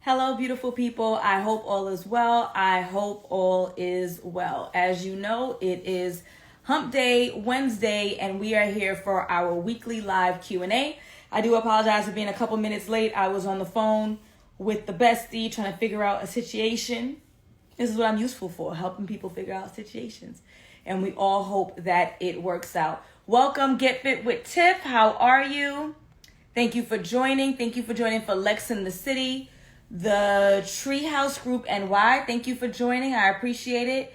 Hello, beautiful people. I hope all is well. I hope all is well. As you know, it is Hump Day Wednesday, and we are here for our weekly live Q&A. I do apologize for being a couple minutes late. I was on the phone with the bestie trying to figure out a situation. This is what I'm useful for, helping people figure out situations. And we all hope that it works out. Welcome, Get Fit with Tiff. How are you? Thank you for joining. Thank you for joining for Lex in the City. The Treehouse Group NY, thank you for joining. I appreciate it.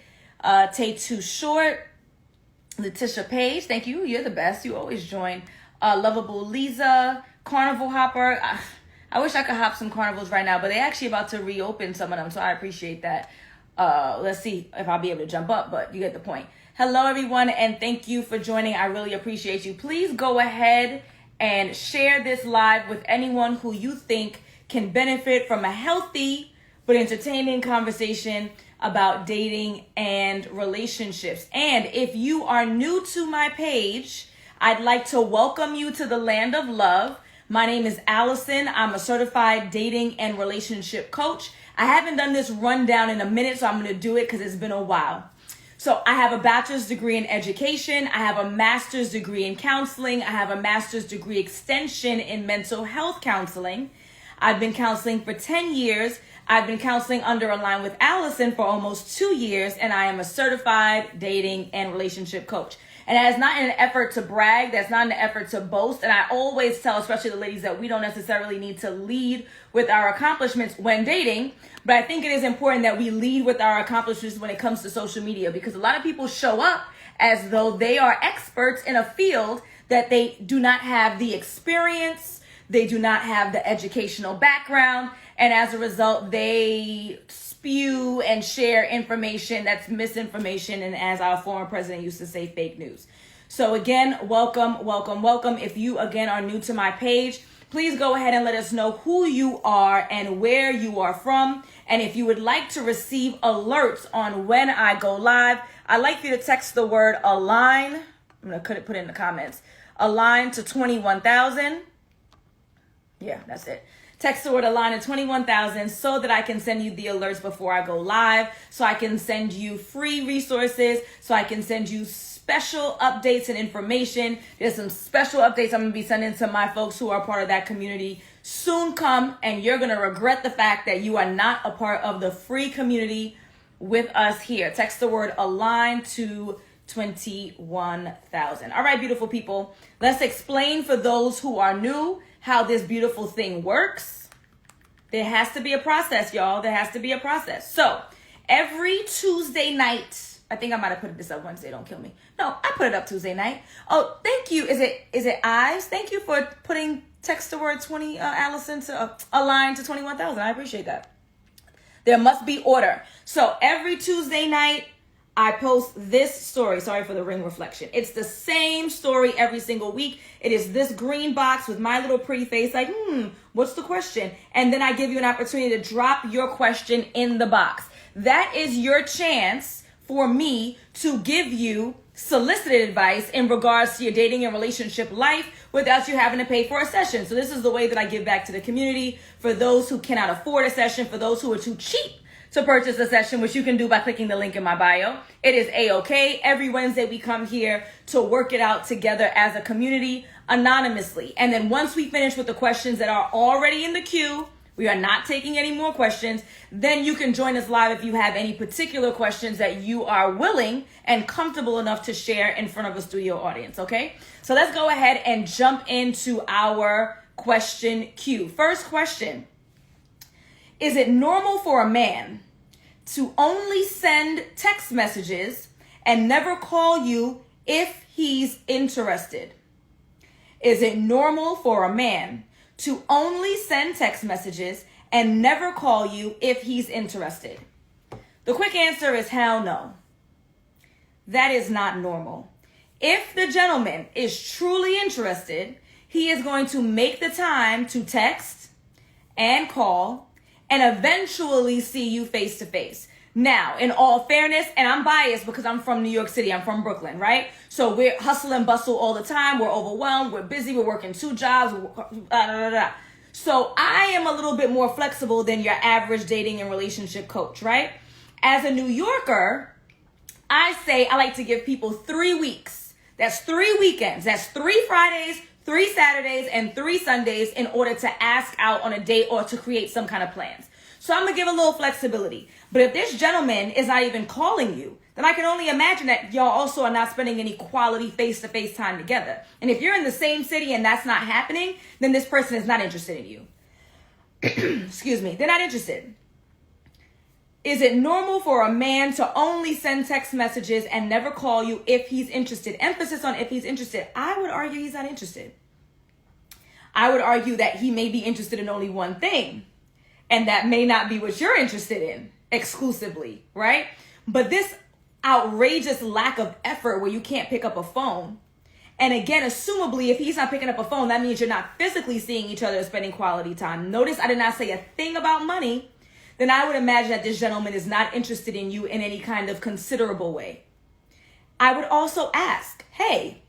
Tay Too Short, Letitia Page, thank you. You're the best. You always join. Lovable Lisa, Carnival Hopper. I wish I could hop some carnivals right now, but they're actually about to reopen some of them, so I appreciate that. Let's see if I'll be able to jump up, but you get the point. Hello, everyone, and thank you for joining. I really appreciate you. Please go ahead and share this live with anyone who you think can benefit from a healthy but entertaining conversation about dating and relationships. And if you are new to my page, I'd like to welcome you to the land of love. My name is Alison. I'm a certified dating and relationship coach. I haven't done this rundown in a minute, so I'm going to do it because it's been a while. So I have a bachelor's degree in education. I have a master's degree in counseling. I have a master's degree extension in mental health counseling. I've been counseling for 10 years. I've been counseling under a line with Alison for almost 2 years, and I am a certified dating and relationship coach. And that is not in an effort to brag. That's not in an effort to boast. And I always tell, especially the ladies, that we don't necessarily need to lead with our accomplishments when dating. But I think it is important that we lead with our accomplishments when it comes to social media, because a lot of people show up as though they are experts in a field that they do not have the experience. They do not have the educational background, and as a result, they spew and share information that's misinformation, and as our former president used to say, fake news. So again, welcome, welcome, welcome. If you, again, are new to my page, please go ahead and let us know who you are and where you are from. And if you would like to receive alerts on when I go live, I'd like you to text the word align. I'm going to put it in the comments. Align to 21,000. Yeah, that's it. Text the word align to 21,000 so that I can send you the alerts before I go live, so I can send you free resources, so I can send you special updates and information. There's some special updates I'm going to be sending to my folks who are part of that community soon come, and you're going to regret the fact that you are not a part of the free community with us here. Text the word align to 21,000. All right, beautiful people. Let's explain for those who are new how this beautiful thing works. There has to be a process, y'all. There has to be a process. So every Tuesday night, I think I might have put this up Wednesday. Don't kill me. No, I put it up Tuesday night. Oh, thank you. Is it Ives? Thank you for putting text the word 20, Alison, to align to 21,000. I appreciate that. There must be order. So every Tuesday night, I post this story. Sorry for the ring reflection. It's the same story every single week. It is this green box with my little pretty face like, what's the question? And then I give you an opportunity to drop your question in the box. That is your chance for me to give you solicited advice in regards to your dating and relationship life without you having to pay for a session. So this is the way that I give back to the community for those who cannot afford a session, for those who are too cheap to purchase a session, which you can do by clicking the link in my bio. It is A-OK. Every Wednesday we come here to work it out together as a community anonymously. And then once we finish with the questions that are already in the queue, we are not taking any more questions, then you can join us live if you have any particular questions that you are willing and comfortable enough to share in front of a studio audience, okay? So let's go ahead and jump into our question queue. First question. Is it normal for a man to only send text messages and never call you if he's interested? Is it normal for a man to only send text messages and never call you if he's interested? The quick answer is hell no. That is not normal. If the gentleman is truly interested, he is going to make the time to text and call and eventually see you face to face. Now, in all fairness, and I'm biased because I'm from New York City, I'm from Brooklyn, right? So we're hustle and bustle all the time. We're overwhelmed. We're busy. We're working 2 jobs. So I am a little bit more flexible than your average dating and relationship coach, right? As a New Yorker, I say I like to give people 3 weeks. That's 3 weekends. That's 3 Fridays, 3 Saturdays, and 3 Sundays in order to ask out on a date or to create some kind of plans. So I'm going to give a little flexibility. But if this gentleman is not even calling you, then I can only imagine that y'all also are not spending any quality face-to-face time together. And if you're in the same city and that's not happening, then this person is not interested in you. Excuse me. They're not interested. Is it normal for a man to only send text messages and never call you if he's interested? Emphasis on if he's interested. I would argue he's not interested. I would argue that he may be interested in only one thing, and that may not be what you're interested in exclusively, right? But this outrageous lack of effort where you can't pick up a phone, and again, assumably, if he's not picking up a phone, that means you're not physically seeing each other or spending quality time. Notice I did not say a thing about money. Then I would imagine that this gentleman is not interested in you in any kind of considerable way. I would also ask, hey,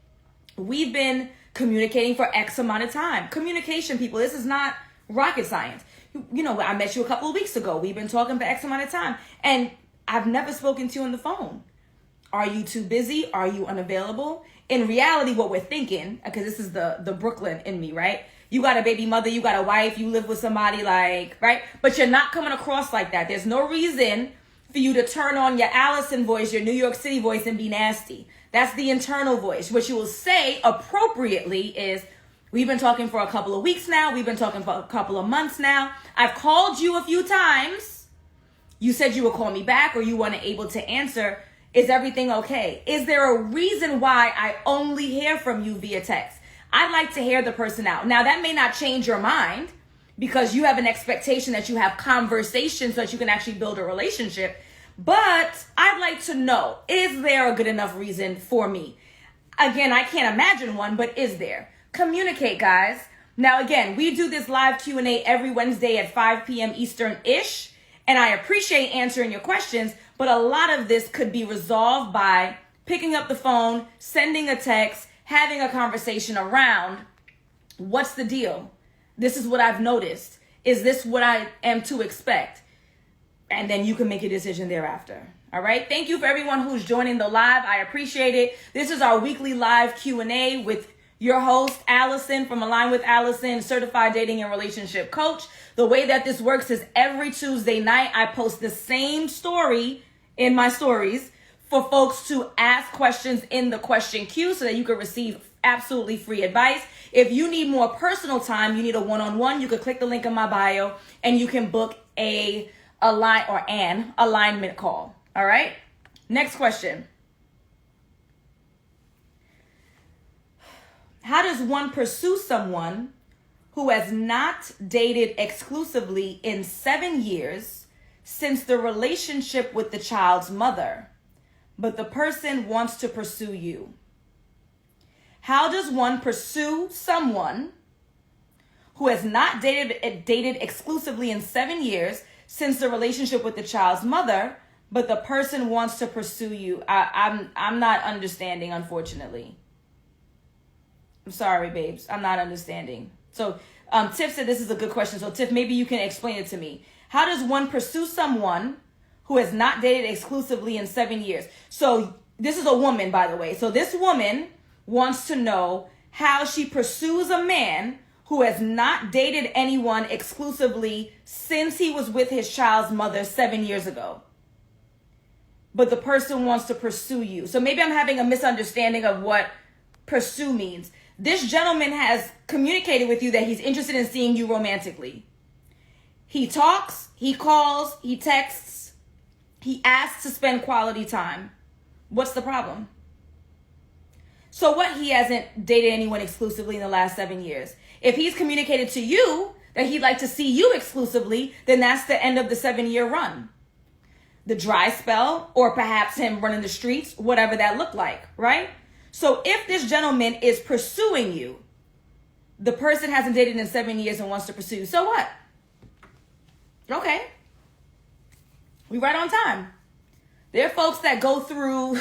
we've been communicating for X amount of time. Communication, people, this is not rocket science. You know, I met you a couple of weeks ago. We've been talking for X amount of time, and I've never spoken to you on the phone. Are you too busy? Are you unavailable? In reality, what we're thinking, because this is the Brooklyn in me, right? You got a baby mother, you got a wife, you live with somebody like, right? But you're not coming across like that. There's no reason for you to turn on your Alison voice, your New York City voice, and be nasty. That's the internal voice. What you will say appropriately is, we've been talking for a couple of weeks now. We've been talking for a couple of months now. I've called you a few times. You said you would call me back or you weren't able to answer. Is everything okay? Is there a reason why I only hear from you via text? I'd like to hear the person out. Now, that may not change your mind because you have an expectation that you have conversations so that you can actually build a relationship. But I'd like to know, is there a good enough reason for me? Again, I can't imagine one, but is there? Communicate, guys. Now, again, we do this live Q&A every Wednesday at 5 p.m. Eastern-ish, and I appreciate answering your questions, but a lot of this could be resolved by picking up the phone, sending a text, having a conversation around, what's the deal? This is what I've noticed. Is this what I am to expect? And then you can make a decision thereafter. All right. Thank you for everyone who's joining the live. I appreciate it. This is our weekly live Q&A with your host, Alison from Align with Alison, certified dating and relationship coach. The way that this works is every Tuesday night, I post the same story in my stories for folks to ask questions in the question queue so that you can receive absolutely free advice. If you need more personal time, you need a one-on-one, you can click the link in my bio and you can book an alignment call. All right. Next question. How does one pursue someone who has not dated exclusively in 7 years since the relationship with the child's mother, but the person wants to pursue you? How does one pursue someone who has not dated exclusively in 7 years since the relationship with the child's mother, but the person wants to pursue you? I'm not understanding, unfortunately. I'm sorry, babes. I'm not understanding. So Tiff said this is a good question. So Tiff, maybe you can explain it to me. How does one pursue someone who has not dated exclusively in 7 years? So this is a woman, by the way. So this woman wants to know how she pursues a man who has not dated anyone exclusively since he was with his child's mother 7 years ago. But the person wants to pursue you. So maybe I'm having a misunderstanding of what pursue means. This gentleman has communicated with you that he's interested in seeing you romantically. He talks, he calls, he texts, he asks to spend quality time. What's the problem? So what? He hasn't dated anyone exclusively in the last 7 years. If he's communicated to you that he'd like to see you exclusively, then that's the end of the 7-year run. The dry spell, or perhaps him running the streets, whatever that looked like, right? So if this gentleman is pursuing you, the person hasn't dated in 7 years and wants to pursue you, so what? Okay. We right on time. There are folks that go through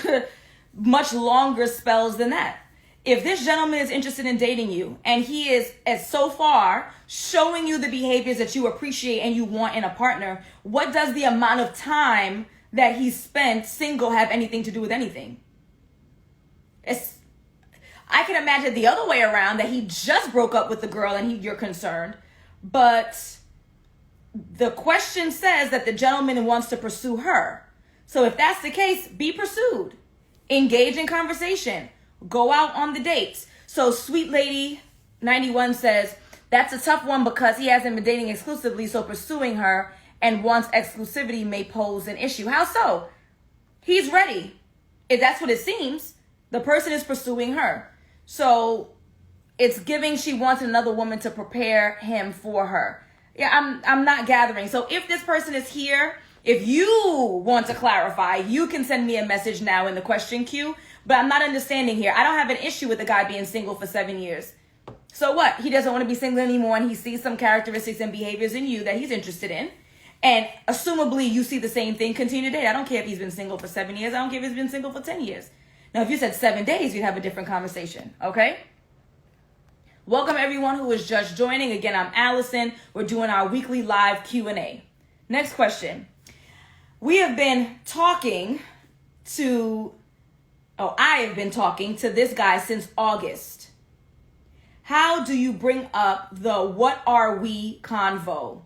much longer spells than that. if this gentleman is interested in dating you and he is, as so far, showing you the behaviors that you appreciate and you want in a partner, what does the amount of time that he spent single have anything to do with anything? I can imagine the other way around, that he just broke up with the girl and you're concerned. But the question says that the gentleman wants to pursue her. So if that's the case, be pursued. Engage in conversation. Go out on the dates. So Sweet Lady 91 says, that's a tough one because he hasn't been dating exclusively, so pursuing her and wants exclusivity may pose an issue. How so? He's ready. If that's what it seems, the person is pursuing her. So it's giving she wants another woman to prepare him for her. Yeah, I'm not gathering. So if this person is here, if you want to clarify, you can send me a message now in the question queue. But I'm not understanding here. I don't have an issue with the guy being single for 7 years. So what? He doesn't want to be single anymore, and he sees some characteristics and behaviors in you that he's interested in. And assumably you see the same thing, continue to date. I don't care if he's been single for 7 years. I don't care if he's been single for 10 years. Now, if you said 7 days, we'd have a different conversation, okay? Welcome everyone who is just joining. Again, I'm Alison. We're doing our weekly live Q&A. Next question. I have been talking to this guy since August. How do you bring up the what are we convo?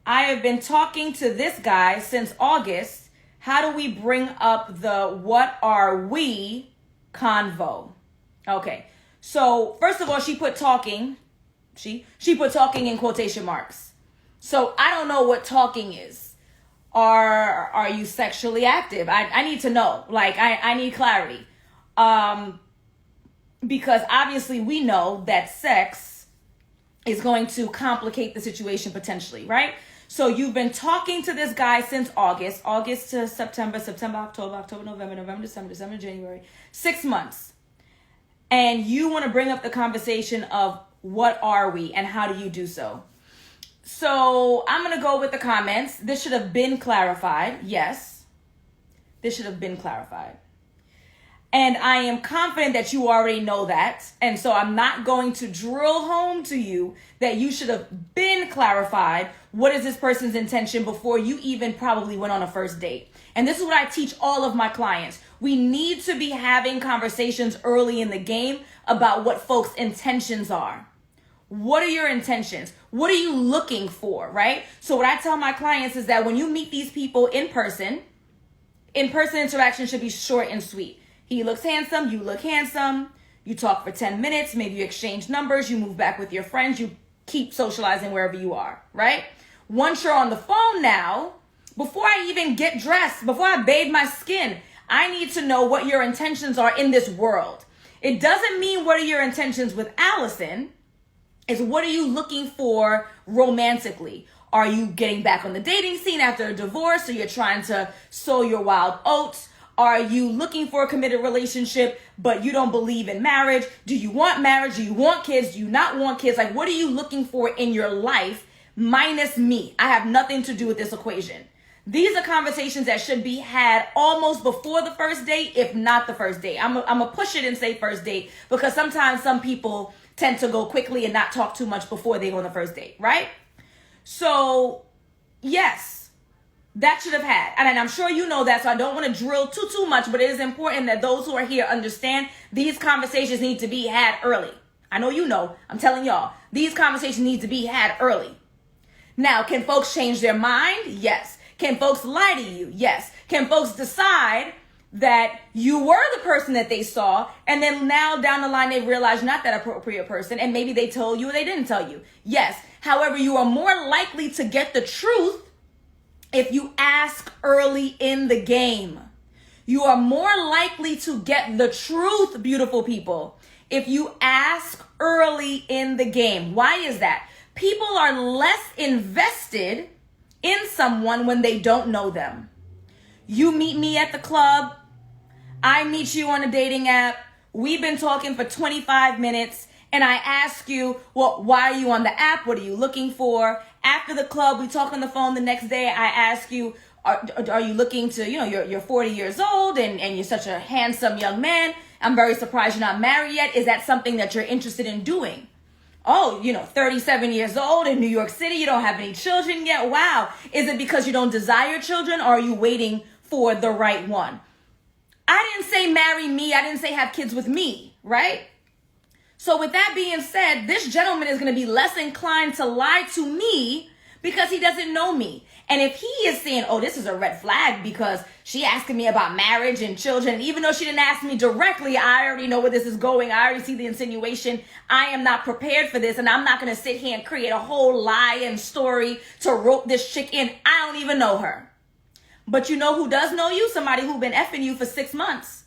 I have been talking to this guy since August. How do we bring up the what are we convo? Okay. So first of all, she put talking. She put talking in quotation marks. So I don't know what talking is. Are you sexually active? I need to know. Like, I need clarity. Because obviously we know that sex is going to complicate the situation potentially, right? So you've been talking to this guy since August to September, October, November, December, January, 6 months. And you want to bring up the conversation of what are we and how do you do so? So I'm going to go with the comments. This should have been clarified. Yes, this should have been clarified. And I am confident that you already know that. And so I'm not going to drill home to you that you should have been clarified. What is this person's intention before you even probably went on a first date? And this is what I teach all of my clients. We need to be having conversations early in the game about what folks' intentions are. What are your intentions? What are you looking for, right? So what I tell my clients is that when you meet these people in person interaction should be short and sweet. He looks handsome, you look handsome, you talk for 10 minutes, maybe you exchange numbers, you move back with your friends, you keep socializing wherever you are, right? Once you're on the phone now, before I even get dressed, before I bathe my skin, I need to know what your intentions are in this world. It doesn't mean what are your intentions with Alison. It's what are you looking for romantically? Are you getting back on the dating scene after a divorce? Or you're trying to sow your wild oats? Are you looking for a committed relationship, but you don't believe in marriage? Do you want marriage? Do you want kids? Do you not want kids? Like, what are you looking for in your life minus me? I have nothing to do with this equation. These are conversations that should be had almost before the first date, if not the first date. I'm going to push it and say first date because sometimes some people tend to go quickly and not talk too much before they go on the first date, right? So, yes. That should have had. And I'm sure you know that, so I don't want to drill too much, but it is important that those who are here understand these conversations need to be had early. I know you know. I'm telling y'all. These conversations need to be had early. Now, can folks change their mind? Yes. Can folks lie to you? Yes. Can folks decide that you were the person that they saw, and then now down the line they realize you're not that appropriate person, and maybe they told you or they didn't tell you? Yes. However, you are more likely to get the truth if you ask early in the game. You are more likely to get the truth, beautiful people, if you ask early in the game. Why is that? People are less invested in someone when they don't know them. You meet me at the club. I meet you on a dating app. We've been talking for 25 minutes. And I ask you, well, why are you on the app? What are you looking for? After the club, we talk on the phone the next day. I ask you, are you looking to, you're 40 years old and you're such a handsome young man. I'm very surprised you're not married yet. Is that something that you're interested in doing? Oh, 37 years old in New York City. You don't have any children yet. Wow. Is it because you don't desire children, or are you waiting for the right one? I didn't say marry me. I didn't say have kids with me, right? So with that being said, this gentleman is going to be less inclined to lie to me because he doesn't know me. And if he is saying, oh, this is a red flag because she asking me about marriage and children, even though she didn't ask me directly, I already know where this is going. I already see the insinuation. I am not prepared for this, and I'm not going to sit here and create a whole lie and story to rope this chick in. I don't even know her. But you know who does know you? Somebody who's been effing you for 6 months,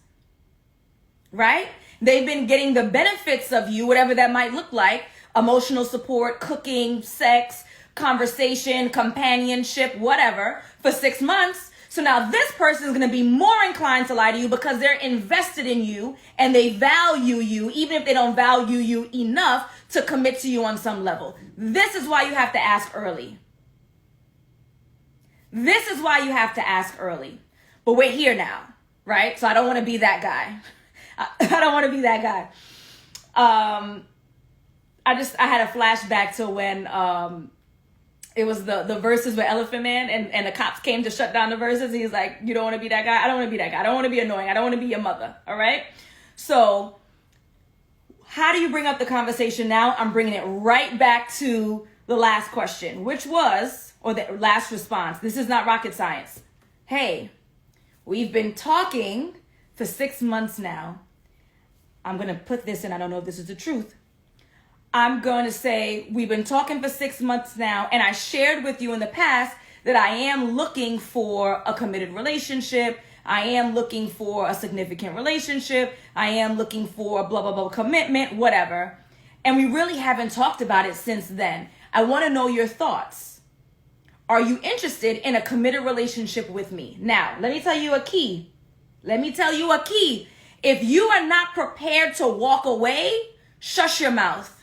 right? They've been getting the benefits of you, whatever that might look like: emotional support, cooking, sex, conversation, companionship, whatever, for 6 months. So now this person is going to be more inclined to lie to you because they're invested in you and they value you, even if they don't value you enough to commit to you on some level. This is why you have to ask early. This is why you have to ask early. But we're here now, right? So I don't want to be that guy. I don't want to be that guy. I had a flashback to when it was the verses with Elephant Man and the cops came to shut down the verses. He's like, you don't want to be that guy? I don't want to be that guy. I don't want to be annoying. I don't want to be your mother. All right? So how do you bring up the conversation now? I'm bringing it right back to the last question, which was, or the last response. This is not rocket science. Hey, we've been talking for 6 months now. I'm going to put this in. I don't know if this is the truth. I'm going to say we've been talking for 6 months now, and I shared with you in the past that I am looking for a committed relationship. I am looking for a significant relationship. I am looking for a blah, blah, blah commitment, whatever. And we really haven't talked about it since then. I want to know your thoughts. Are you interested in a committed relationship with me? Now, let me tell you a key. If you are not prepared to walk away, shush your mouth.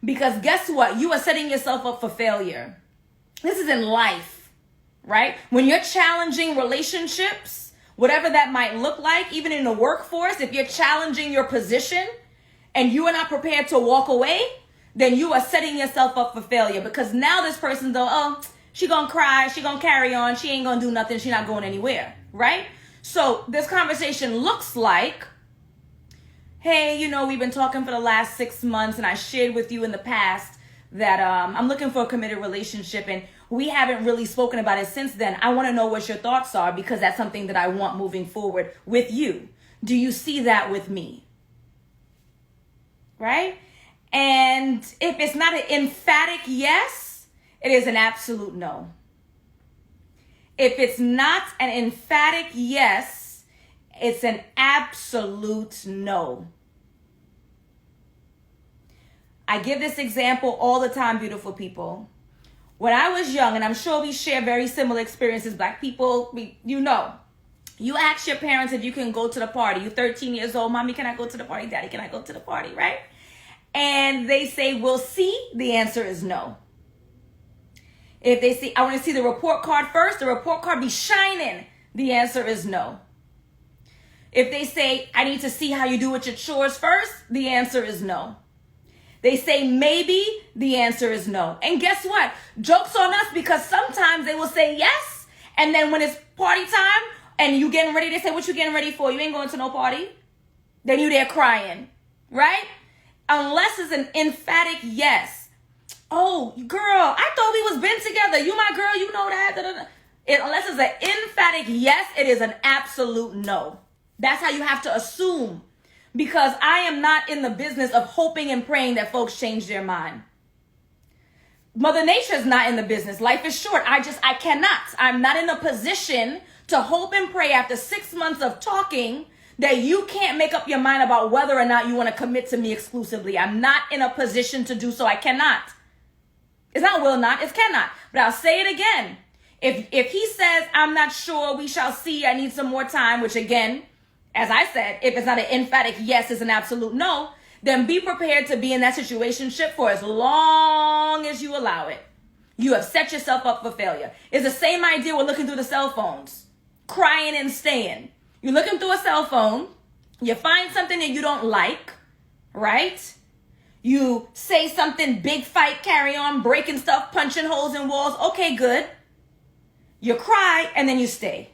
Because guess what? You are setting yourself up for failure. This is in life, right? When you're challenging relationships, whatever that might look like, even in the workforce, if you're challenging your position and you are not prepared to walk away, then you are setting yourself up for failure. Because now this person's though, oh, she gonna cry, she gonna carry on, she ain't gonna do nothing, she not going anywhere, right? So this conversation looks like, hey, we've been talking for the last 6 months, and I shared with you in the past that I'm looking for a committed relationship, and we haven't really spoken about it since then. I want to know what your thoughts are because that's something that I want moving forward with you. Do you see that with me? Right? And if it's not an emphatic yes, it is an absolute no. If it's not an emphatic yes, it's an absolute no. I give this example all the time, beautiful people. When I was young, and I'm sure we share very similar experiences, Black people, you ask your parents if you can go to the party. You're 13 years old. Mommy, can I go to the party? Daddy, can I go to the party? Right? And they say, we'll see. The answer is no. If they say, I want to see the report card first, the report card be shining. The answer is no. If they say, I need to see how you do with your chores first, the answer is no. They say maybe, the answer is no. And guess what? Joke's on us, because sometimes they will say yes, and then when it's party time and you getting ready, they say, what you getting ready for? You ain't going to no party. Then you there crying, right? Unless it's an emphatic yes. Oh, girl, I thought we was been together. You my girl, you know that. Da, da, da. Unless it's an emphatic yes, it is an absolute no. That's how you have to assume. Because I am not in the business of hoping and praying that folks change their mind. Mother Nature is not in the business. Life is short. I cannot. I'm not in a position to hope and pray after 6 months of talking that you can't make up your mind about whether or not you want to commit to me exclusively. I'm not in a position to do so. I cannot. It's not will not, it's cannot. But I'll say it again. If he says, I'm not sure, we shall see, I need some more time, which again, as I said, if it's not an emphatic yes, it's an absolute no, then be prepared to be in that situationship for as long as you allow it. You have set yourself up for failure. It's the same idea with looking through the cell phones, crying and staying. You're looking through a cell phone, You find something that you don't like, right? You say something, big fight, carry on, breaking stuff, punching holes in walls. Okay, good. You cry and then you stay.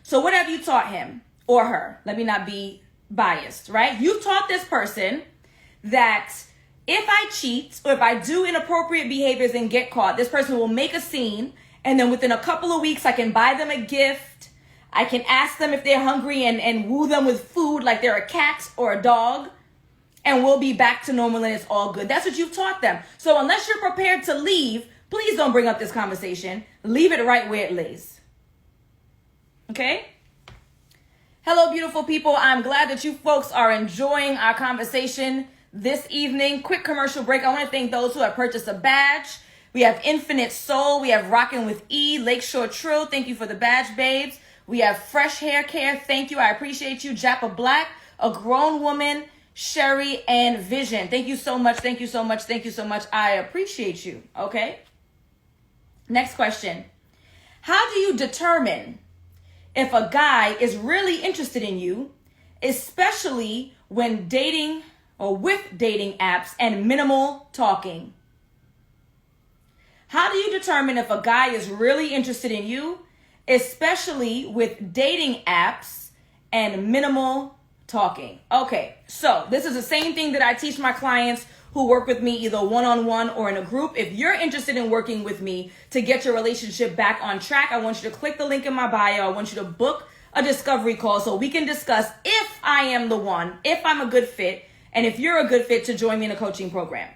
So what have you taught him or her? Let me not be biased, right? You taught this person that if I cheat or if I do inappropriate behaviors and get caught, this person will make a scene, and then within a couple of weeks, I can buy them a gift. I can ask them if they're hungry and woo them with food like they're a cat or a dog, and we'll be back to normal and it's all good. That's what you've taught them. So unless you're prepared to leave, please don't bring up this conversation. Leave it right where it lays. Okay? Hello, beautiful people. I'm glad that you folks are enjoying our conversation this evening. Quick commercial break. I want to thank those who have purchased a badge. We have Infinite Soul. We have Rockin' with E, Lakeshore Trill. Thank you for the badge, babes. We have Fresh Hair Care. Thank you. I appreciate you. Jappa Black, A Grown Woman, Sherry, and Vision. Thank you so much. Thank you so much. Thank you so much. I appreciate you. Okay. Next question. How do you determine if a guy is really interested in you, especially when dating or with dating apps and minimal talking? How do you determine if a guy is really interested in you, especially with dating apps and minimal talking? Okay, so this is the same thing that I teach my clients who work with me either one-on-one or in a group. If you're interested in working with me to get your relationship back on track, I want you to click the link in my bio. I want you to book a discovery call so we can discuss if I am the one, if I'm a good fit, and if you're a good fit to join me in a coaching program.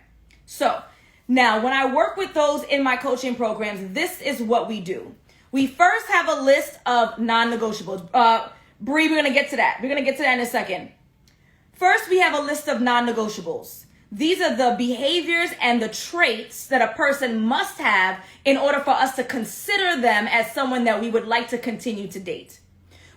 So now when I work with those in my coaching programs, this is what we do. We first have a list of non-negotiables. Bree, we're going to get to that. We're going to get to that in a second. First, we have a list of non-negotiables. These are the behaviors and the traits that a person must have in order for us to consider them as someone that we would like to continue to date.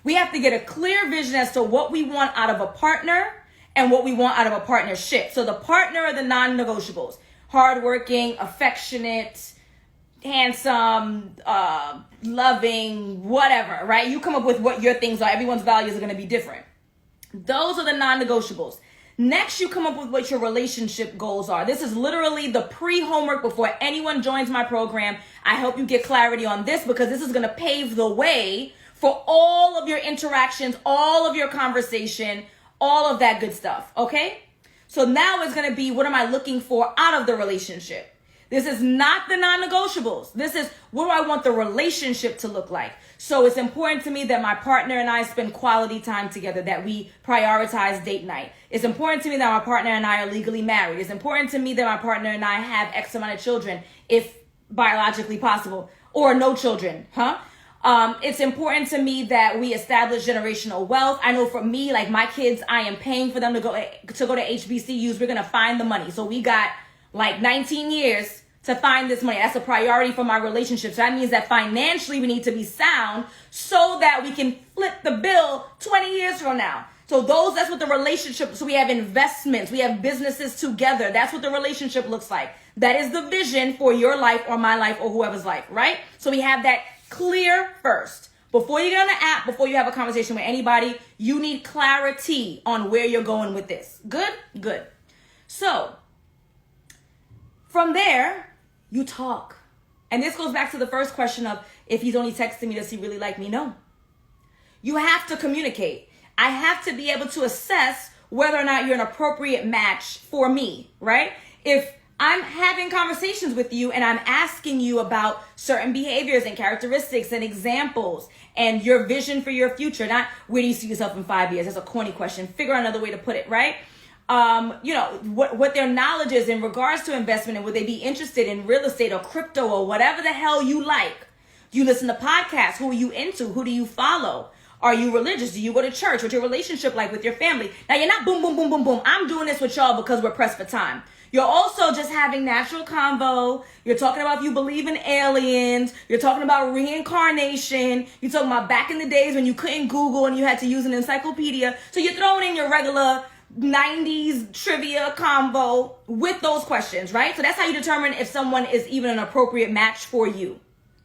We have to get a clear vision as to what we want out of a partner and what we want out of a partnership. So the partner are the non-negotiables. Hardworking, affectionate, handsome, loving, whatever, right? You come up with what your things are. Everyone's values are going to be different. Those are the non-negotiables. Next, you come up with what your relationship goals are. This is literally the pre-homework before anyone joins my program. I hope you get clarity on this because this is going to pave the way for all of your interactions, all of your conversation, all of that good stuff, okay? So now it's going to be, what am I looking for out of the relationship? This is not the non-negotiables. This is, what do I want the relationship to look like? So it's important to me that my partner and I spend quality time together, that we prioritize date night. It's important to me that my partner and I are legally married. It's important to me that my partner and I have X amount of children, if biologically possible, or no children, It's important to me that we establish generational wealth. I know for me, like my kids, I am paying for them to go to HBCUs. We're going to find the money. So we got like 19 years to find this money. That's a priority for my relationship. So that means that financially we need to be sound so that we can flip the bill 20 years from now. So that's what the relationship, so we have investments, we have businesses together. That's what the relationship looks like. That is the vision for your life or my life or whoever's life, right? So we have that clear first. Before you get on the app, before you have a conversation with anybody, you need clarity on where you're going with this. Good? Good. So from there, you talk. And this goes back to the first question of, if he's only texting me, does he really like me? No. You have to communicate. I have to be able to assess whether or not you're an appropriate match for me, right? If I'm having conversations with you and I'm asking you about certain behaviors and characteristics and examples and your vision for your future, not where do you see yourself in 5 years? That's a corny question. Figure out another way to put it, right? What their knowledge is in regards to investment, and would they be interested in real estate or crypto or whatever the hell you like. Do you listen to podcasts? Who are you into? Who do you follow? Are you religious? Do you go to church? What's your relationship like with your family? Now, you're not boom, boom, boom, boom, boom. I'm doing this with y'all because we're pressed for time. You're also just having natural convo. You're talking about if you believe in aliens. You're talking about reincarnation. You're talking about back in the days when you couldn't Google and you had to use an encyclopedia. So you're throwing in your regular 90s trivia convo with those questions, right? So that's how you determine if someone is even an appropriate match for you.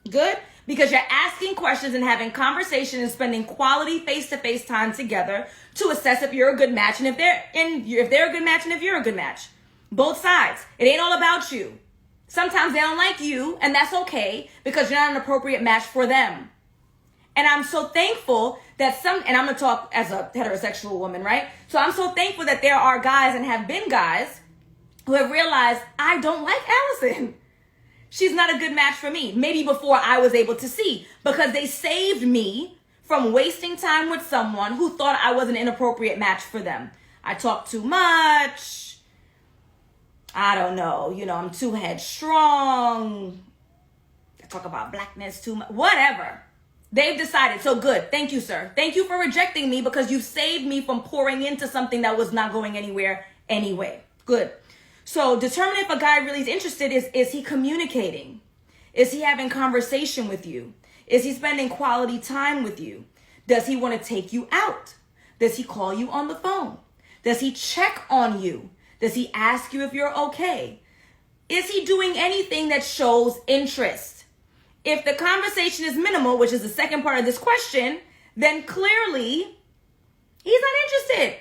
Good? because you're asking questions and having conversation and spending quality face-to-face time together to assess if you're a good match and if they're a good match and if you're a good match. Both sides. It ain't all about you. Sometimes they don't like you, and that's okay because you're not an appropriate match for them. And I'm so thankful that and I'm going to talk as a heterosexual woman, right? So I'm so thankful that there are guys and have been guys who have realized, I don't like Alison. She's not a good match for me. Maybe before I was able to see, because they saved me from wasting time with someone who thought I was an inappropriate match for them. I talk too much. I don't know. I'm too headstrong. I talk about blackness too much. Whatever. They've decided. So good. Thank you, sir. Thank you for rejecting me because you saved me from pouring into something that was not going anywhere anyway. Good. So determine if a guy really is interested. Is he communicating? Is he having conversation with you? Is he spending quality time with you? Does he want to take you out? Does he call you on the phone? Does he check on you? Does he ask you if you're okay? Is he doing anything that shows interest? If the conversation is minimal, which is the second part of this question, then clearly he's not interested.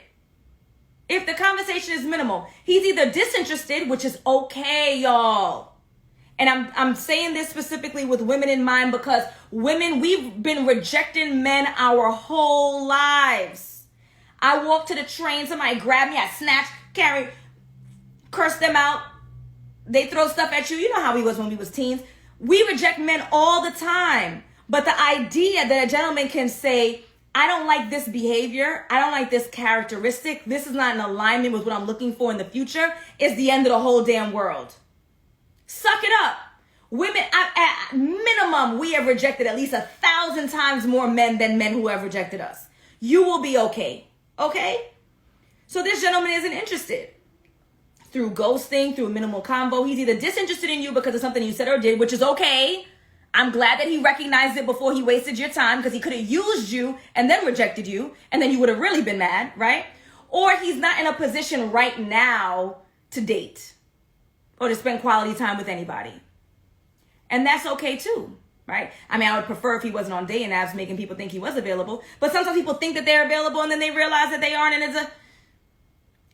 If the conversation is minimal, he's either disinterested, which is okay, y'all. And I'm saying this specifically with women in mind because women, we've been rejecting men our whole lives. I walk to the train, somebody grab me, I snatch, carry, curse them out. They throw stuff at you. You know how we was when we was teens. We reject men all the time. But the idea that a gentleman can say, I don't like this behavior, I don't like this characteristic, this is not in alignment with what I'm looking for in the future, is the end of the whole damn world. Suck it up. Women, at minimum, we have rejected at least 1,000 times more men than men who have rejected us. You will be okay. Okay? So this gentleman isn't interested. Through ghosting, through minimal convo, he's either disinterested in you because of something you said or did, which is okay. I'm glad that he recognized it before he wasted your time because he could have used you and then rejected you and then you would have really been mad, right? Or he's not in a position right now to date or to spend quality time with anybody. And that's okay too, right? I mean, I would prefer if he wasn't on dating apps making people think he was available, but sometimes people think that they're available and then they realize that they aren't, and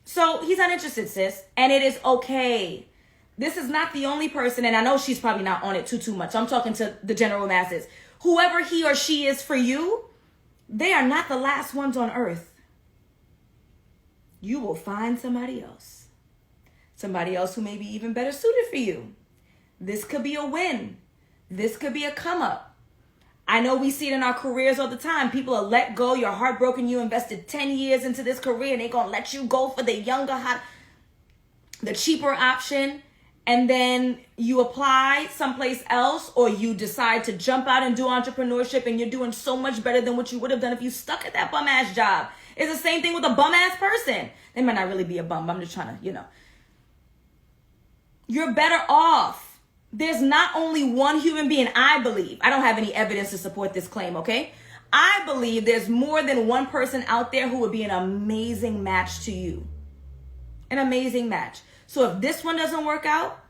so he's not interested, sis, and it is okay. This is not the only person, and I know she's probably not on it too much. I'm talking to the general masses. Whoever he or she is for you, they are not the last ones on earth. You will find somebody else who may be even better suited for you. This could be a win. This could be a come up. I know we see it in our careers all the time. People are let go. You're heartbroken. You invested 10 years into this career and they're going to let you go for the younger, the cheaper option. And then you apply someplace else, or you decide to jump out and do entrepreneurship, and you're doing so much better than what you would have done if you stuck at that bum ass job. It's the same thing with a bum ass person. They might not really be a bum, but I'm just trying to, You're better off. There's not only one human being, I believe. I don't have any evidence to support this claim, okay? I believe there's more than one person out there who would be an amazing match to you. An amazing match. So if this one doesn't work out,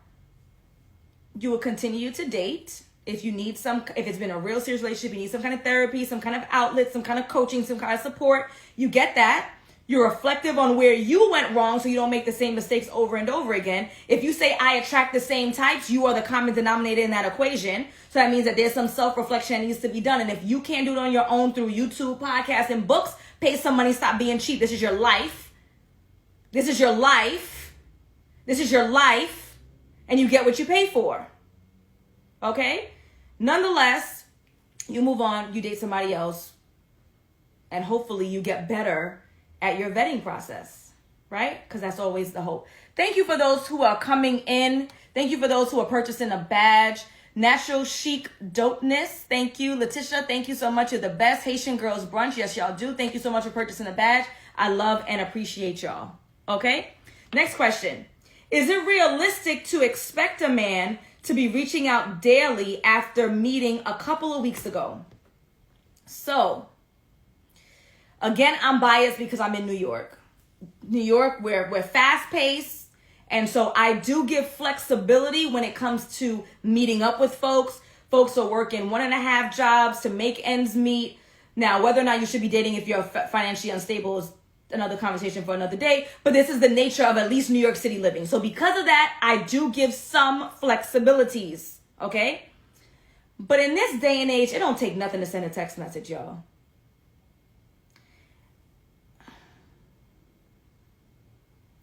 you will continue to date. If it's been a real serious relationship, you need some kind of therapy, some kind of outlet, some kind of coaching, some kind of support, you get that. You're reflective on where you went wrong so you don't make the same mistakes over and over again. If you say, I attract the same types, you are the common denominator in that equation. So that means that there's some self-reflection that needs to be done. And if you can't do it on your own through YouTube, podcasts, and books, pay some money, stop being cheap. This is your life. This is your life. This is your life. And you get what you pay for. Okay? Nonetheless, you move on, you date somebody else, and hopefully you get better at your vetting process, right? Because that's always the hope. Thank you for those who are coming in. Thank you for those who are purchasing a badge. Natural Chic Dopeness. Thank you. Letitia, thank you so much. You're the best. Haitian Girls Brunch. Yes, y'all do. Thank you so much for purchasing a badge. I love and appreciate y'all. Okay? Next question. Is it realistic to expect a man to be reaching out daily after meeting a couple of weeks ago? So, again, I'm biased because I'm in New York. New York, we're fast-paced, and so I do give flexibility when it comes to meeting up with folks. Folks are working 1.5 jobs to make ends meet. Now, whether or not you should be dating if you're financially unstable is another conversation for another day. But this is the nature of at least New York City living. So because of that, I do give some flexibilities, okay? But in this day and age, it don't take nothing to send a text message, y'all.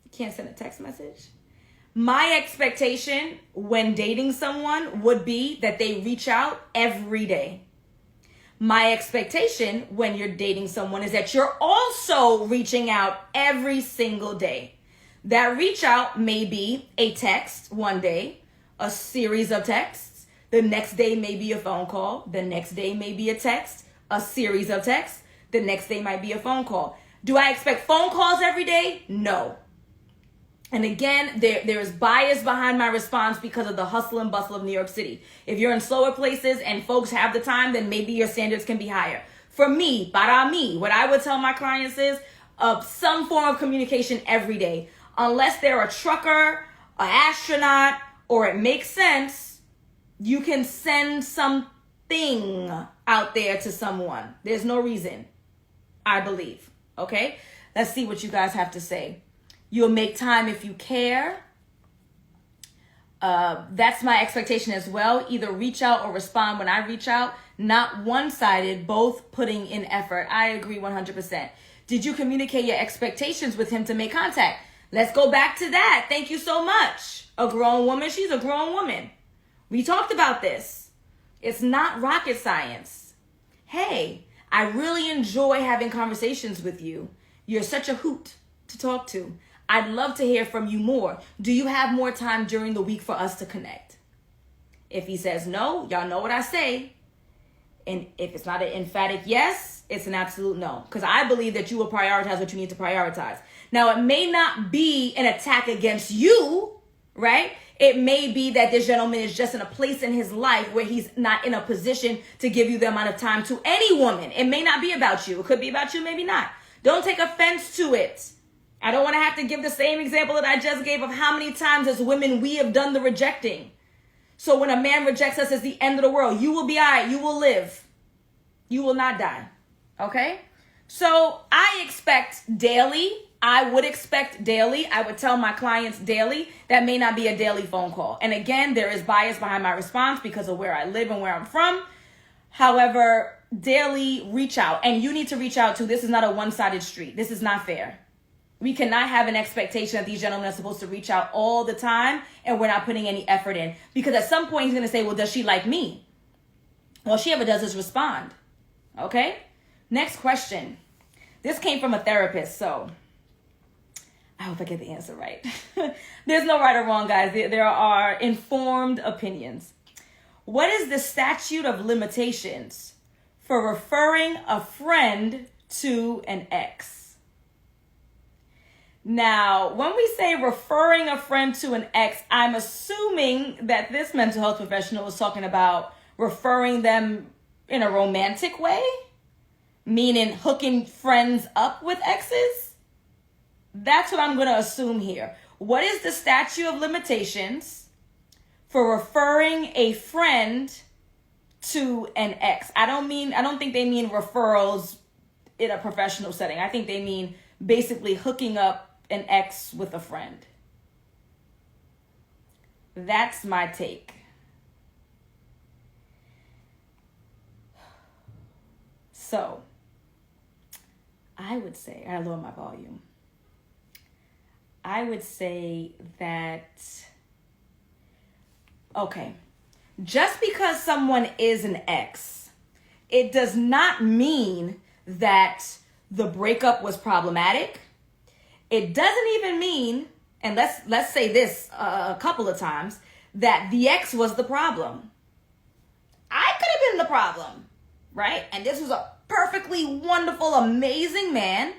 You can't send a text message? My expectation when dating someone would be that they reach out every day. My expectation when you're dating someone is that you're also reaching out every single day. That reach out may be a text one day, a series of texts. The next day may be a phone call. The next day may be a text, a series of texts. The next day might be a phone call. Do I expect phone calls every day? No. And again, there is bias behind my response because of the hustle and bustle of New York City. If you're in slower places and folks have the time, then maybe your standards can be higher. For me, para mí, what I would tell my clients is some form of communication every day. Unless they're a trucker, an astronaut, or it makes sense, you can send something out there to someone. There's no reason, I believe. Okay? Let's see what you guys have to say. You'll make time if you care. That's my expectation as well. Either reach out or respond when I reach out. Not one-sided, both putting in effort. I agree 100%. Did you communicate your expectations with him to make contact? Let's go back to that. Thank you so much. A grown woman, she's a grown woman. We talked about this. It's not rocket science. Hey, I really enjoy having conversations with you. You're such a hoot to talk to. I'd love to hear from you more. Do you have more time during the week for us to connect? If he says no, y'all know what I say. And if it's not an emphatic yes, it's an absolute no. Because I believe that you will prioritize what you need to prioritize. Now, it may not be an attack against you, right? It may be that this gentleman is just in a place in his life where he's not in a position to give you the amount of time to any woman. It may not be about you. It could be about you, maybe not. Don't take offense to it. I don't want to have to give the same example that I just gave of how many times as women we have done the rejecting. So when a man rejects us, it's the end of the world. You will be all right. You will live. You will not die. Okay? So I expect daily. I would expect daily. I would tell my clients daily. That may not be a daily phone call. And again, there is bias behind my response because of where I live and where I'm from. However, daily reach out. And you need to reach out too. This is not a one-sided street. This is not fair. We cannot have an expectation that these gentlemen are supposed to reach out all the time and we're not putting any effort in. Because at some point he's going to say, well, does she like me? All she ever does is respond. Okay? Next question. This came from a therapist, so I hope I get the answer right. There's no right or wrong, guys. There are informed opinions. What is the statute of limitations for referring a friend to an ex? Now, when we say referring a friend to an ex, I'm assuming that this mental health professional is talking about referring them in a romantic way, meaning hooking friends up with exes. That's what I'm going to assume here. What is the statute of limitations for referring a friend to an ex? I don't think they mean referrals in a professional setting. I think they mean basically hooking up an ex with a friend. That's my take. So, I would say, I lower my volume. I would say that, okay, just because someone is an ex, it does not mean that the breakup was problematic. It doesn't even mean, and let's say this a couple of times, that the ex was the problem. I could have been the problem, right? And this was a perfectly wonderful, amazing man.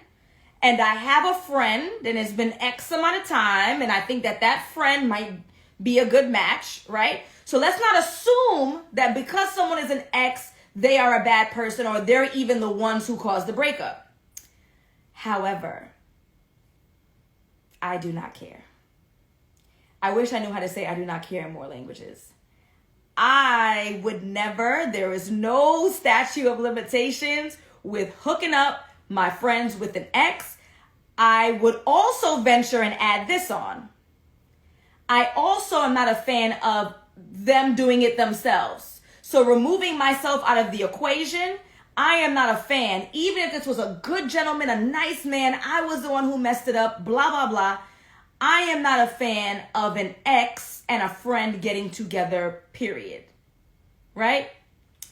And I have a friend, and it's been X amount of time, and I think that friend might be a good match, right? So let's not assume that because someone is an ex, they are a bad person or they're even the ones who caused the breakup. However, I do not care. I wish I knew how to say I do not care in more languages. I I would never, there is no statute of limitations with hooking up my friends with an ex. I would also venture and add this on. I also am not a fan of them doing it themselves. So removing myself out of the equation, I am not a fan. Even if this was a good gentleman, a nice man, I was the one who messed it up, blah, blah, blah. I am not a fan of an ex and a friend getting together, period. Right?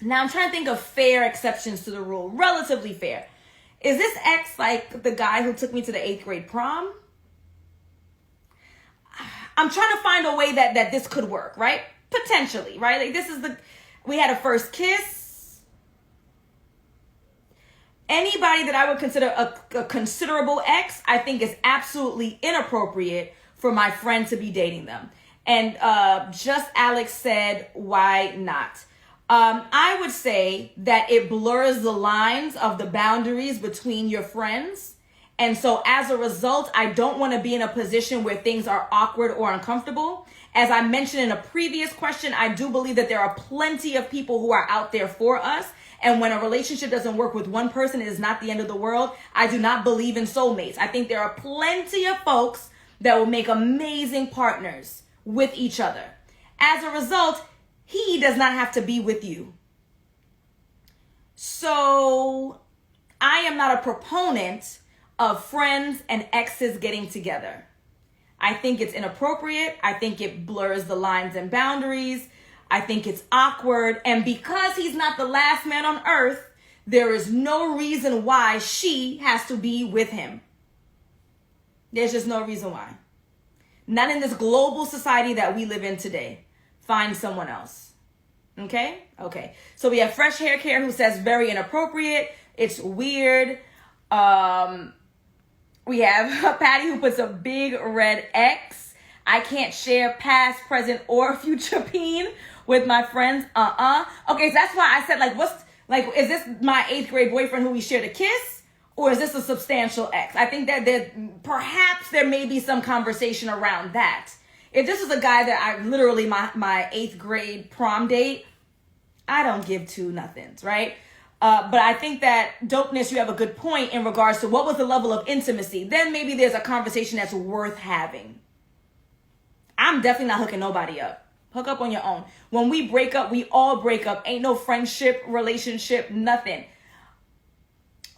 Now I'm trying to think of fair exceptions to the rule, relatively fair. Is this ex like the guy who took me to the 8th grade prom? I'm trying to find a way that this could work, right? Potentially, right? Like we had a first kiss. Anybody that I would consider a considerable ex, I think is absolutely inappropriate for my friend to be dating them. And just Alex said, why not? I would say that it blurs the lines of the boundaries between your friends. And so as a result, I don't want to be in a position where things are awkward or uncomfortable. As I mentioned in a previous question, I do believe that there are plenty of people who are out there for us. And when a relationship doesn't work with one person, it is not the end of the world. I do not believe in soulmates. I think there are plenty of folks that will make amazing partners with each other. As a result, he does not have to be with you. So I am not a proponent of friends and exes getting together. I think it's inappropriate. I think it blurs the lines and boundaries. I think it's awkward. And because he's not the last man on earth, there is no reason why she has to be with him. There's just no reason why. Not in this global society that we live in today. Find someone else. Okay? Okay. So we have Fresh Hair Care who says very inappropriate. It's weird. We have Patty who puts a big red X. I can't share past, present, or future peen with my friends. Okay, so that's why I said, is this my 8th grade boyfriend who we shared a kiss? Or is this a substantial X? I think that perhaps there may be some conversation around that. If this is a guy that I literally, my 8th grade prom date, I don't give two nothings, right? But I think that dopeness, you have a good point in regards to what was the level of intimacy. Then maybe there's a conversation that's worth having. I'm definitely not hooking nobody up. Hook up on your own. When we break up, we all break up. Ain't no friendship, relationship, nothing.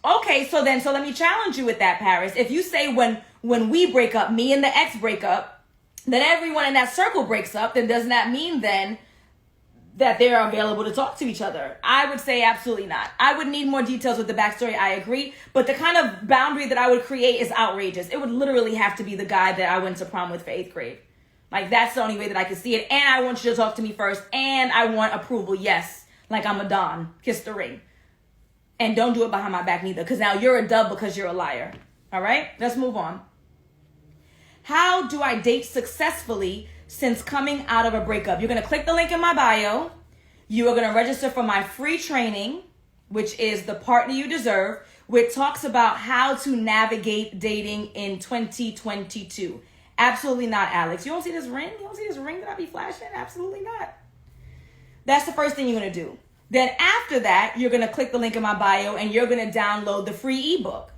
Okay, so let me challenge you with that, Paris. If you say when we break up, me and the ex break up, then everyone in that circle breaks up, then doesn't that mean then that they're available to talk to each other? I would say absolutely not. I would need more details with the backstory, I agree. But the kind of boundary that I would create is outrageous. It would literally have to be the guy that I went to prom with for 8th grade. Like, that's the only way that I can see it. And I want you to talk to me first. And I want approval, yes. Like I'm a Don. Kiss the ring. And don't do it behind my back neither. Because now you're a dub because you're a liar. All right? Let's move on. How do I date successfully since coming out of a breakup? You're going to click the link in my bio. You are going to register for my free training, which is The Partner You Deserve, which talks about how to navigate dating in 2022. Absolutely not, Alex. You don't see this ring? You don't see this ring that I be flashing? Absolutely not. That's the first thing you're going to do. Then after that, you're going to click the link in my bio and you're going to download the free ebook.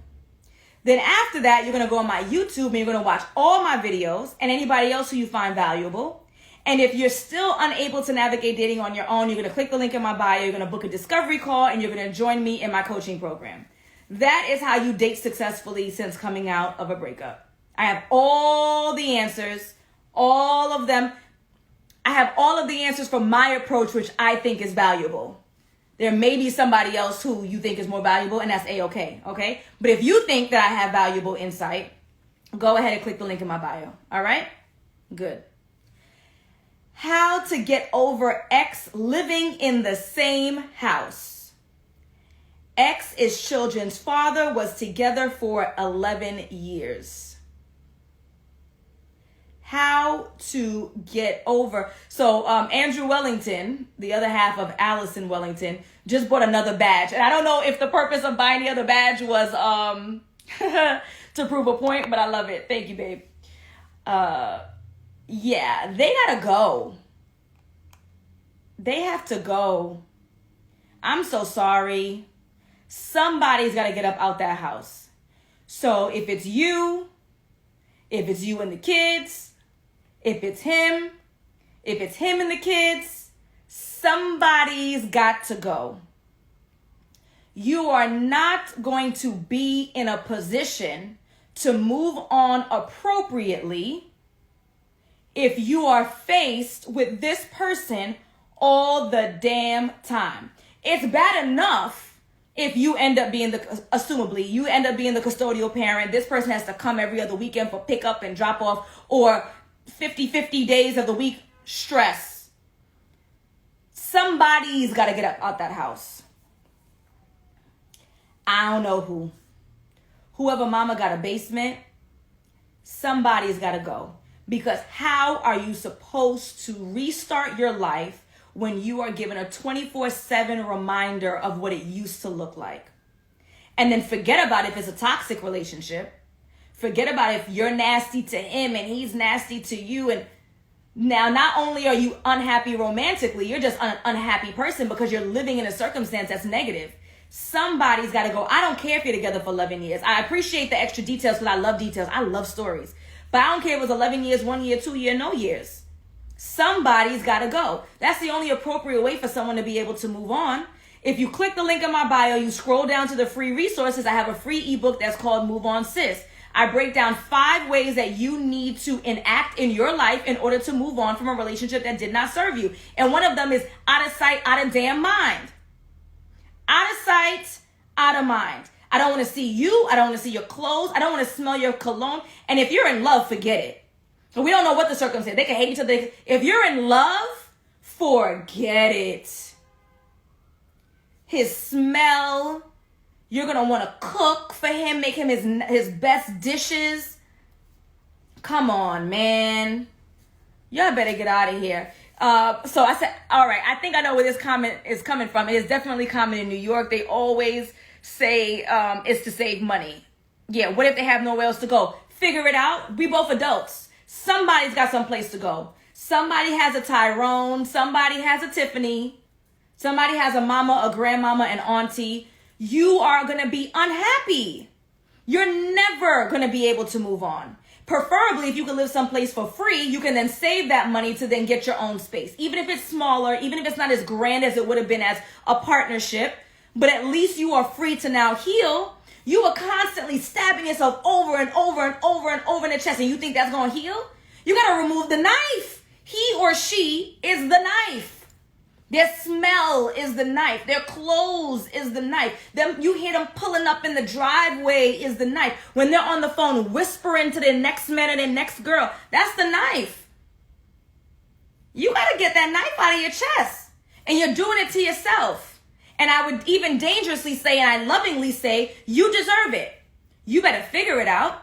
Then after that, you're going to go on my YouTube and you're going to watch all my videos and anybody else who you find valuable. And if you're still unable to navigate dating on your own, you're going to click the link in my bio, you're going to book a discovery call, and you're going to join me in my coaching program. That is how you date successfully since coming out of a breakup. I have all the answers, all of them. I have all of the answers for my approach, which I think is valuable. There may be somebody else who you think is more valuable, and that's A-okay, okay? But if you think that I have valuable insight, go ahead and click the link in my bio, all right? Good. How to get over ex living in the same house. Ex is children's father, was together for 11 years. How to get over. So Andrew Wellington, the other half of Alison Wellington, just bought another badge. And I don't know if the purpose of buying the other badge was to prove a point, but I love it. Thank you, babe. Yeah, they gotta go. they have to go. I'm so sorry. Somebody's got to get up out that house. So if it's you and the kids, if it's him and the kids, somebody's got to go. You are not going to be in a position to move on appropriately if you are faced with this person all the damn time. It's bad enough if you end up being assumably, you end up being the custodial parent. This person has to come every other weekend for pickup and drop off, or 50 days of the week stress. Somebody's got to get up out that house. I don't know who. Whoever mama got a basement, somebody's got to go. Because how are you supposed to restart your life when you are given a 24/7 reminder of what it used to look like? And then forget about if it's a toxic relationship. Forget about if you're nasty to him and he's nasty to you. And now not only are you unhappy romantically, you're just an unhappy person because you're living in a circumstance that's negative. Somebody's got to go. I don't care if you're together for 11 years. I appreciate the extra details because I love details. I love stories. But I don't care if it was 11 years, 1 year, 2 year, no years. Somebody's got to go. That's the only appropriate way for someone to be able to move on. If you click the link in my bio, you scroll down to the free resources. I have a free ebook that's called Move On Sis. I break down 5 ways that you need to enact in your life in order to move on from a relationship that did not serve you. And one of them is out of sight, out of damn mind. Out of sight, out of mind. I don't want to see you. I don't want to see your clothes. I don't want to smell your cologne. And if you're in love, forget it. We don't know what the circumstance. They can hate each other. If you're in love, forget it. His smell. You're going to want to cook for him, make him his best dishes. Come on, man. Y'all better get out of here. So I said, all right, I think I know where this comment is coming from. It is definitely common in New York. They always say it's to save money. Yeah, what if they have nowhere else to go? Figure it out. We both adults. Somebody's got someplace to go. Somebody has a Tyrone. Somebody has a Tiffany. Somebody has a mama, a grandmama, an auntie. You are going to be unhappy. You're never going to be able to move on. Preferably, if you can live someplace for free, you can then save that money to then get your own space. Even if it's smaller, even if it's not as grand as it would have been as a partnership, but at least you are free to now heal. You are constantly stabbing yourself over and over and over and over in the chest, and you think that's going to heal? You got to remove the knife. He or she is the knife. Their smell is the knife. Their clothes is the knife. You hear them pulling up in the driveway is the knife. When they're on the phone whispering to their next man or their next girl, that's the knife. You got to get that knife out of your chest. And you're doing it to yourself. And I would even dangerously say, and I lovingly say, you deserve it. You better figure it out.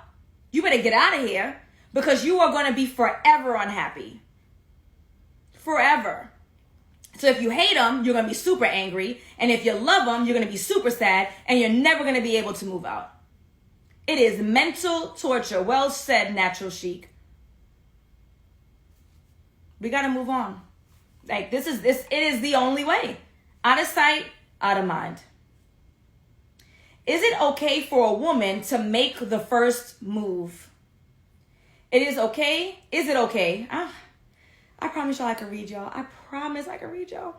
You better get out of here because you are going to be forever unhappy. Forever. So if you hate them, you're going to be super angry. And if you love them, you're going to be super sad. And you're never going to be able to move out. It is mental torture. Well said, Natural Chic. We got to move on. Like it is the only way. Out of sight, out of mind. Is it okay for a woman to make the first move? It is okay. Is it okay? I promise y'all I can read y'all. I promise I can read y'all.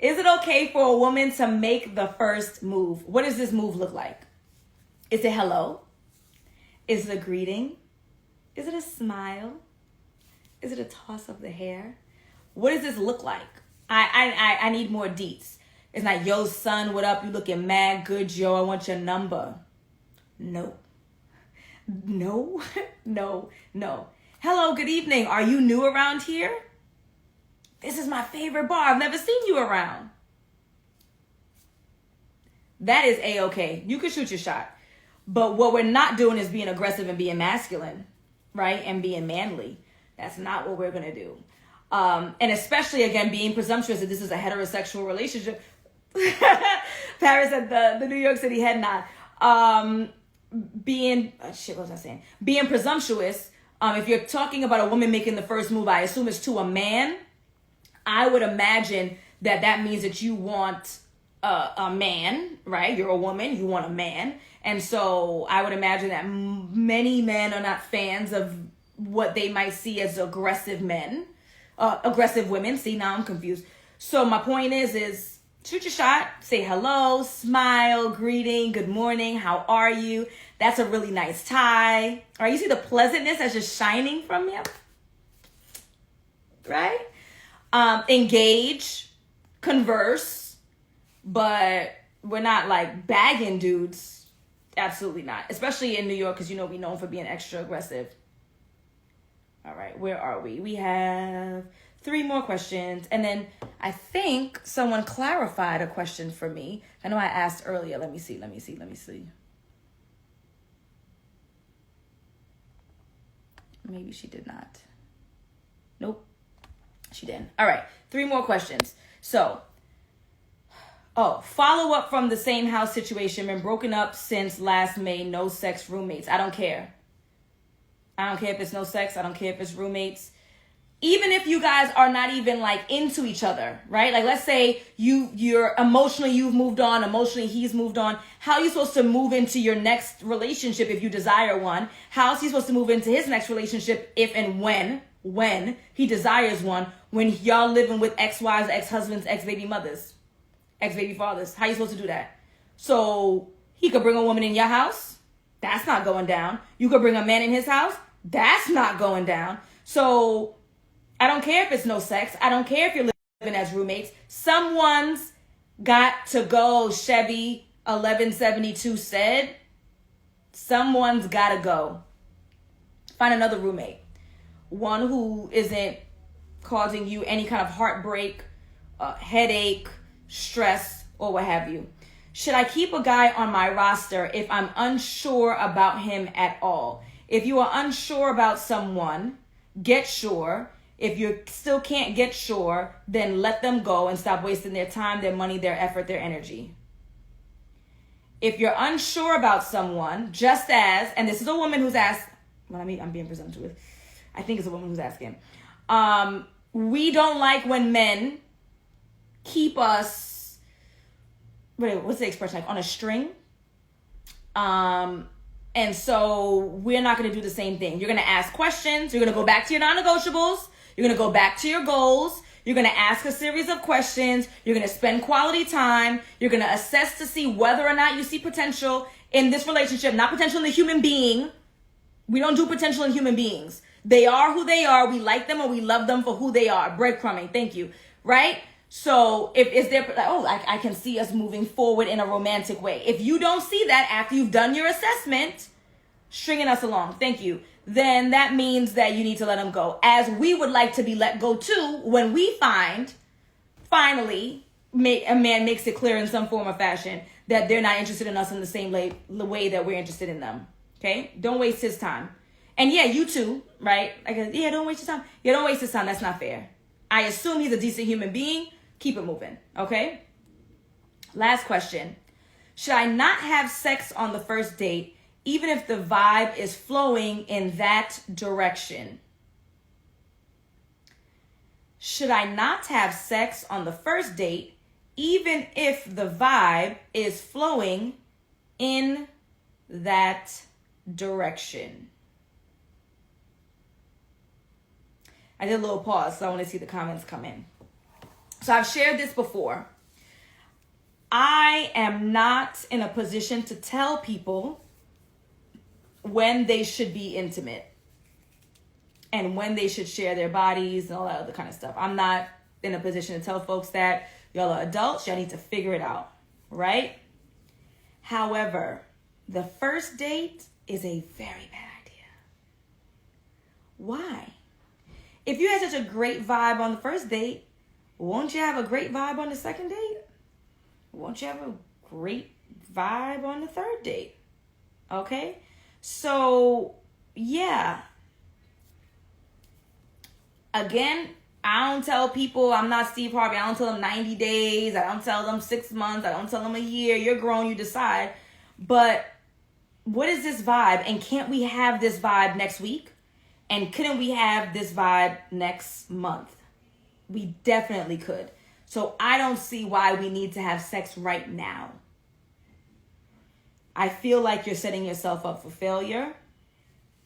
Is it okay for a woman to make the first move? What does this move look like? Is it hello? Is it a greeting? Is it a smile? Is it a toss of the hair? What does this look like? I need more deets. It's not, yo, son, what up? You looking mad good, yo. I want your number. No. No. No. No. Hello, good evening. Are you new around here? This is my favorite bar. I've never seen you around. That is A-okay. You can shoot your shot. But what we're not doing is being aggressive and being masculine, right? And being manly. That's not what we're going to do. And especially, again, being presumptuous that this is a heterosexual relationship. Paris at the New York City head nod. Being presumptuous. If you're talking about a woman making the first move, I assume it's to a man. I would imagine that means that you want a man, right? You're a woman, you want a man. And so I would imagine that many men are not fans of what they might see as aggressive women. See, now I'm confused. So my point is shoot your shot, say hello, smile, greeting, good morning, how are you? That's a really nice tie. All right, you see the pleasantness that's just shining from him, right? Engage, converse, but we're not like bagging dudes. Absolutely not. Especially in New York, because we're known for being extra aggressive. All right, where are we? We have 3 more questions. And then I think someone clarified a question for me. I know I asked earlier. Let me see. Maybe she did not. Nope, she didn't. All right, 3 more questions. So, follow up from the same house situation. Been broken up since last May. No sex, roommates. I don't care. I don't care if it's no sex. I don't care if it's roommates. Even if you guys are not even like into each other, right? Like let's say you're emotionally, you've moved on, emotionally he's moved on. How are you supposed to move into your next relationship if you desire one? How is he supposed to move into his next relationship if and when he desires one, when y'all living with ex-wives, ex-husbands, ex-baby mothers, ex-baby fathers? How are you supposed to do that? So he could bring a woman in your house. That's not going down. You could bring a man in his house. That's not going down. So I don't care if it's no sex. I don't care if you're living as roommates. Someone's got to go, Chevy 1172 said. Someone's got to go. Find another roommate. One who isn't causing you any kind of heartbreak, headache, stress, or what have you. Should I keep a guy on my roster if I'm unsure about him at all? If you are unsure about someone, get sure. If you still can't get sure, then let them go and stop wasting their time, their money, their effort, their energy. If you're unsure about someone, just as, and this is a woman who's asked, I'm being presumptuous. I think it's a woman who's asking. We don't like when men keep us, what's the expression, like on a string? And so we're not going to do the same thing. You're going to ask questions. You're going to go back to your non-negotiables. You're going to go back to your goals. You're going to ask a series of questions. You're going to spend quality time. You're going to assess to see whether or not you see potential in this relationship, not potential in the human being. We don't do potential in human beings. They are who they are. We like them or we love them for who they are. Breadcrumbing. Thank you. Right? So if is there, I can see us moving forward in a romantic way. If you don't see that after you've done your assessment, stringing us along, thank you, then that means that you need to let them go. As we would like to be let go too, when we finally, a man makes it clear in some form or fashion that they're not interested in us in the same way that we're interested in them. Okay? Don't waste his time. And yeah, you too, right? Don't waste your time. Yeah, don't waste his time. That's not fair. I assume he's a decent human being. Keep it moving, okay? Last question. Should I not have sex on the first date, even if the vibe is flowing in that direction? Should I not have sex on the first date, even if the vibe is flowing in that direction? I did a little pause, so I want to see the comments come in. So I've shared this before. I am not in a position to tell people when they should be intimate and when they should share their bodies and all that other kind of stuff. I'm not in a position to tell folks that. Y'all are adults. Y'all need to figure it out, right? However, the first date is a very bad idea. Why? If you had such a great vibe on the first date, won't you have a great vibe on the second date? Won't you have a great vibe on the third date? Okay? So, yeah. Again, I don't tell people, I'm not Steve Harvey. I don't tell them 90 days. I don't tell them 6 months. I don't tell them a year. You're grown, you decide. But what is this vibe? And can't we have this vibe next week? And couldn't we have this vibe next month? We definitely could. So I don't see why we need to have sex right now. I feel like you're setting yourself up for failure.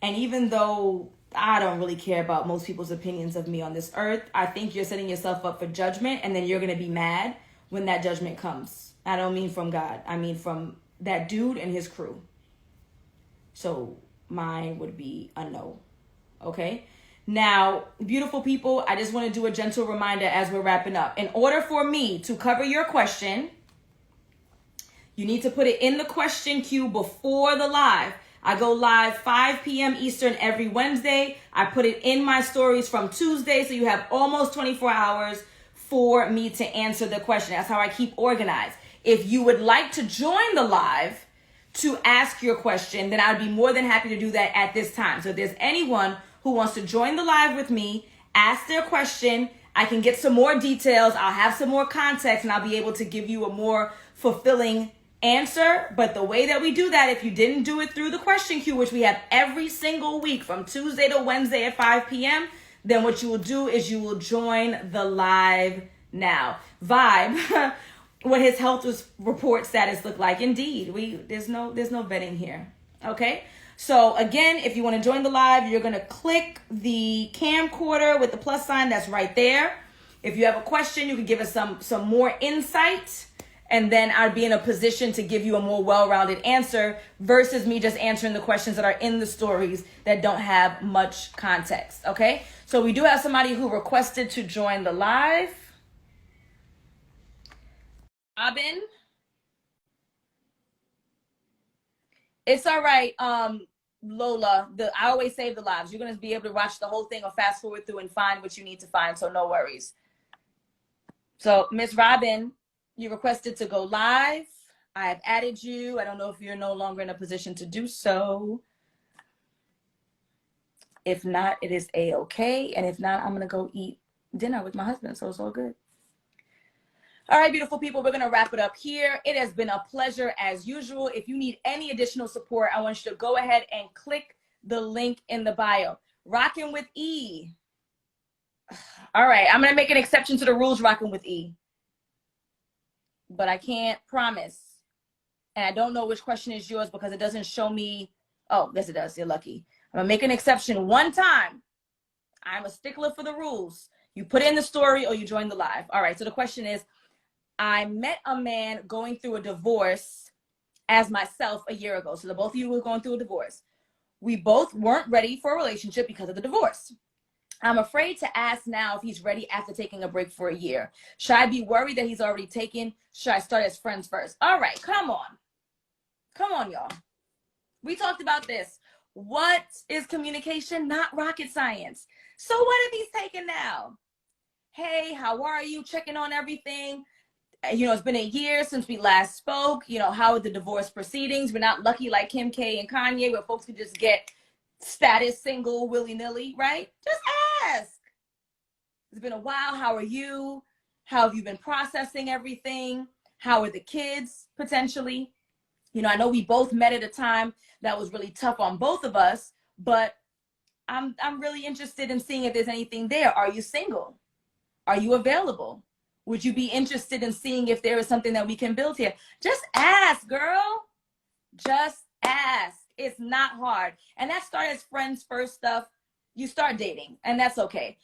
And even though I don't really care about most people's opinions of me on this earth, I think you're setting yourself up for judgment, and then you're going to be mad when that judgment comes. I don't mean from God. I mean from that dude and his crew. So mine would be a no. Okay? Now, beautiful people, I just want to do a gentle reminder as we're wrapping up. In order for me to cover your question, you need to put it in the question queue before the live. I go live 5 p.m. Eastern every Wednesday. I put it in my stories from Tuesday, so you have almost 24 hours for me to answer the question. That's how I keep organized. If you would like to join the live to ask your question, then I'd be more than happy to do that at this time. So if there's anyone who wants to join the live with me, ask their question, I can get some more details, I'll have some more context, and I'll be able to give you a more fulfilling answer. But the way that we do that, if you didn't do it through the question queue, which we have every single week from Tuesday to Wednesday at 5 p.m., then what you will do is you will join the live now. Vibe, what his health report status look like. Indeed, there's no vetting here. Okay? So again, if you want to join the live, you're going to click the camcorder with the plus sign that's right there. If you have a question, you can give us some more insight, and then I'd be in a position to give you a more well-rounded answer versus me just answering the questions that are in the stories that don't have much context, okay? So we do have somebody who requested to join the live. Robin? It's all right, Lola. I always save the lives. You're going to be able to watch the whole thing or fast forward through and find what you need to find, so no worries. So, Miss Robin, you requested to go live. I have added you. I don't know if you're no longer in a position to do so. If not, it is A-okay. And if not, I'm going to go eat dinner with my husband, so it's all good. All right, beautiful people, we're going to wrap it up here. It has been a pleasure as usual. If you need any additional support, I want you to go ahead and click the link in the bio. Rocking with E. All right, I'm going to make an exception to the rules, Rocking with E. But I can't promise. And I don't know which question is yours because it doesn't show me. Oh, yes, it does. You're lucky. I'm going to make an exception one time. I'm a stickler for the rules. You put in the story or you join the live. All right, so the question is, I met a man going through a divorce as myself a year ago. So the both of you were going through a divorce. We both weren't ready for a relationship because of the divorce. I'm afraid to ask now if he's ready after taking a break for a year. Should I be worried that he's already taken? Should I start as friends first? All right, come on. Come on, y'all. We talked about this. What is communication? Not rocket science. So what if he's taken now? Hey, how are you? Checking on everything. You know, it's been a year since we last spoke. You know, how are the divorce proceedings? We're not lucky like Kim K and Kanye where folks can just get status single willy-nilly, right? Just ask. It's been a while. How are you? How have you been processing everything? How are the kids potentially? You know, I know we both met at a time that was really tough on both of us, but I'm really interested in seeing if there's anything there. Are you single? Are you available? Would you be interested in seeing if there is something that we can build here? Just ask, girl. Just ask. It's not hard. And that starts as friends first stuff. You start dating, and that's okay.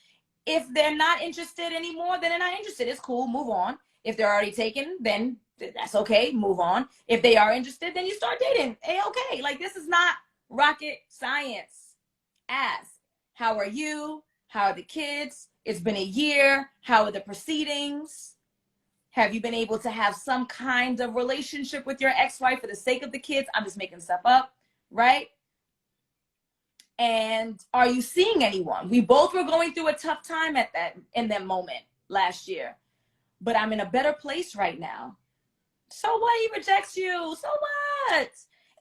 If they're not interested anymore, then they're not interested. It's cool. Move on. If they're already taken, then that's okay. Move on. If they are interested, then you start dating. Okay. Like, this is not rocket science. Ask. How are you? How are the kids? It's been a year. How are the proceedings? Have you been able to have some kind of relationship with your ex-wife for the sake of the kids? I'm just making stuff up, right? And are you seeing anyone? We both were going through a tough time in that moment last year, but I'm in a better place right now. So what? He rejects you. So what?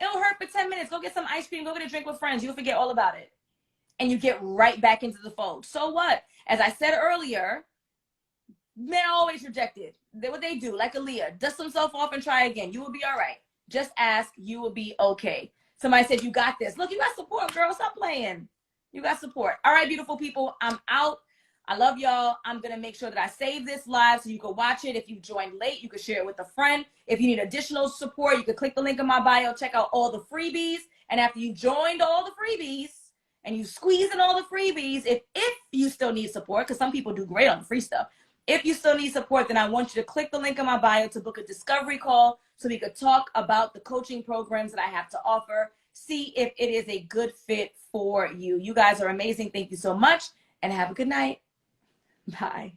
It'll hurt for 10 minutes. Go get some ice cream. Go get a drink with friends. You'll forget all about it. And you get right back into the fold. So what? As I said earlier, men are always rejected. What they do, like Aaliyah, dust themselves off and try again. You will be all right. Just ask. You will be okay. Somebody said, you got this. Look, you got support, girl. Stop playing. You got support. All right, beautiful people. I'm out. I love y'all. I'm going to make sure that I save this live so you can watch it. If you joined late, you can share it with a friend. If you need additional support, you can click the link in my bio, check out all the freebies. And after you joined all the freebies and you squeeze in all the freebies, if you still need support, because some people do great on the free stuff. If you still need support, then I want you to click the link in my bio to book a discovery call so we could talk about the coaching programs that I have to offer. See if it is a good fit for you. You guys are amazing. Thank you so much and have a good night. Bye.